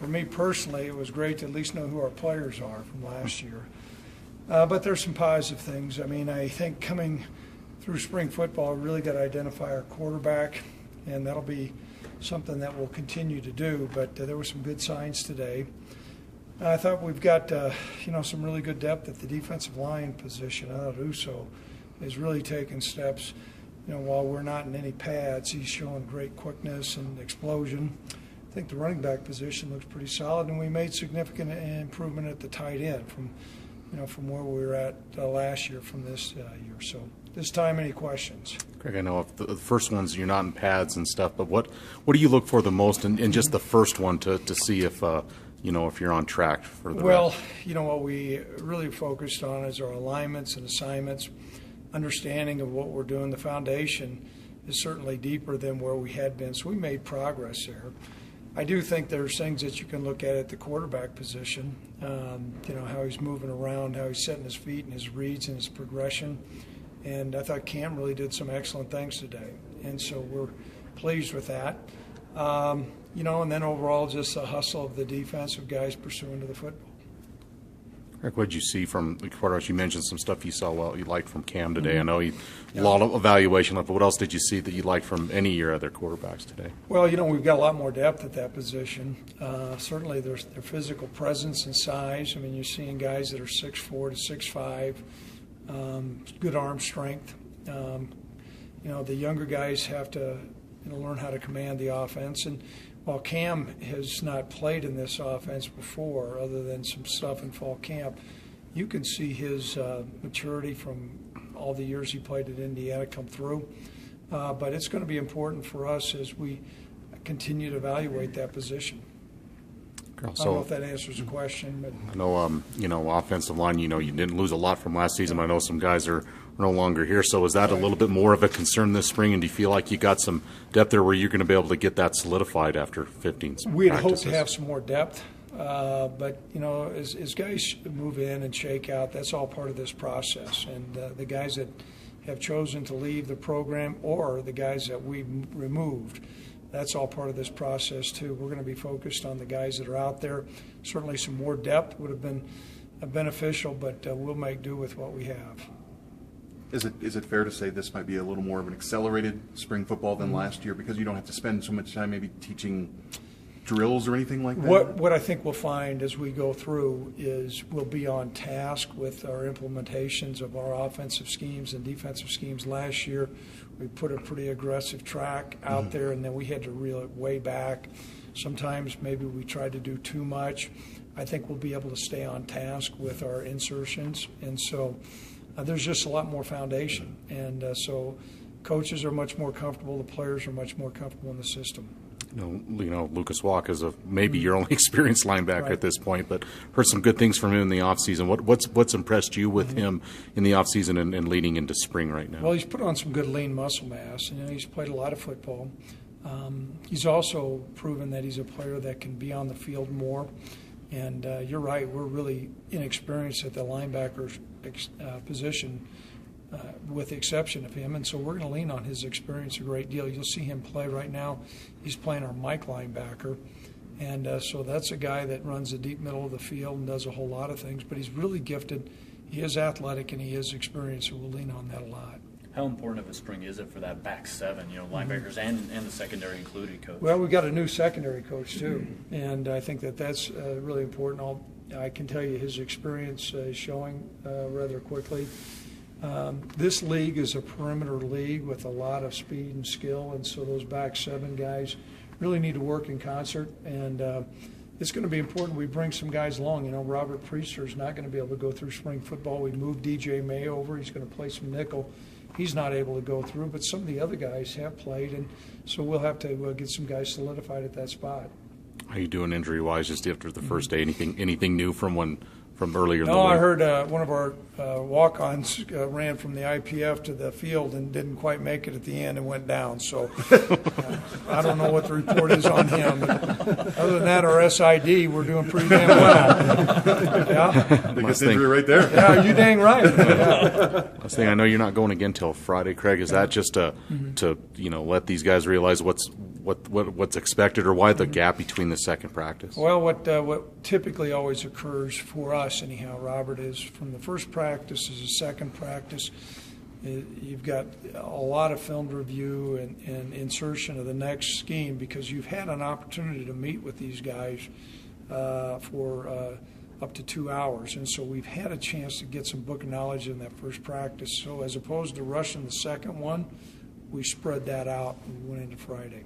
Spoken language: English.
for me personally, it was great to at least know who our players are from last year. But there's some positive things. I mean, I think coming through spring football, we really got to identify our quarterback, and that'll be something that we'll continue to do. But there were some good signs today. I thought we've got, some really good depth at the defensive line position. I thought Uso has really taken steps. While we're not in any pads, he's showing great quickness and explosion. I think the running back position looks pretty solid, and we made significant improvement at the tight end from where we were at last year from this year. So this time, any questions? Craig, I know if the first ones you're not in pads and stuff, but what do you look for the most in just the first one to see if if you're on track for the rest? What we really focused on is our alignments and assignments, understanding of what we're doing. The foundation is certainly deeper than where we had been, so we made progress there. I do think there's things that you can look at the quarterback position, how he's moving around, how he's setting his feet and his reads and his progression. And I thought Cam really did some excellent things today. And so we're pleased with that. And then overall just the hustle of the defensive guys pursuing to the football. Rick, what did you see from the quarterbacks? You mentioned some stuff you liked from Cam today. I know a lot of evaluation left, but what else did you see that you liked from any of your other quarterbacks today? Well, we've got a lot more depth at that position. Certainly their physical presence and size. I mean, you're seeing guys that are 6'4" to 6'5", good arm strength. The younger guys have to learn how to command the offense. And while Cam has not played in this offense before, other than some stuff in fall camp, you can see his maturity from all the years he played at Indiana come through. But it's going to be important for us as we continue to evaluate that position. I don't know if that answers the question. But I know, offensive line, you didn't lose a lot from last season. I know some guys are no longer here. So is that a little bit more of a concern this spring? And do you feel like you got some depth there where you're going to be able to get that solidified after 15 practices? We'd hope to have some more depth. But, as guys move in and shake out, that's all part of this process. And the guys that have chosen to leave the program or the guys that we removed, that's all part of this process, too. We're going to be focused on the guys that are out there. Certainly some more depth would have been beneficial, but we'll make do with what we have. Is it fair to say this might be a little more of an accelerated spring football than last year because you don't have to spend so much time maybe teaching drills or anything like that? What I think we'll find as we go through is we'll be on task with our implementations of our offensive schemes and defensive schemes. Last year we put a pretty aggressive track out there, and then we had to reel it way back. Sometimes maybe we tried to do too much. I think we'll be able to stay on task with our insertions, and so there's just a lot more foundation. And so coaches are much more comfortable, the players are much more comfortable in the system. Lucas Walk is maybe your only experienced linebacker at this point, but heard some good things from him in the offseason. What's impressed you with him in the offseason and leading into spring right now? Well, he's put on some good lean muscle mass. He's played a lot of football. He's also proven that he's a player that can be on the field more. And you're right, we're really inexperienced at the linebacker position, with the exception of him, and so we're going to lean on his experience a great deal. You'll see him play right now. He's playing our Mike linebacker, and so that's a guy that runs the deep middle of the field and does a whole lot of things, but he's really gifted. He is athletic and he is experienced, so we'll lean on that a lot. How important of a spring is it for that back seven, linebackers and the secondary included, Coach? Well, we've got a new secondary coach too, and I think that's really important. I can tell you his experience is showing rather quickly. This league is a perimeter league with a lot of speed and skill, and so those back seven guys really need to work in concert, and it's going to be important we bring some guys along. Robert Priester is not going to be able to go through spring football. We moved DJ May over. He's going to play some nickel. He's not able to go through, but some of the other guys have played, and so we'll have to get some guys solidified at that spot. How you doing injury-wise just after the first day? Anything new from earlier in the No, week? I heard one of our walk-ons ran from the IPF to the field and didn't quite make it at the end and went down. So I don't know what the report is on him. But other than that, our SID, we're doing pretty damn well. Yeah. Biggest injury right there. Yeah, you dang right. Yeah. Last thing, I know you're not going again till Friday, Craig. Is that just to let these guys realize what's expected, or why the gap between the second practice? Well, what typically always occurs for us, anyhow, Robert, is from the first practice to the second practice, you've got a lot of film review and insertion of the next scheme because you've had an opportunity to meet with these guys for up to 2 hours. And so we've had a chance to get some book knowledge in that first practice. So as opposed to rushing the second one, we spread that out and went into Friday.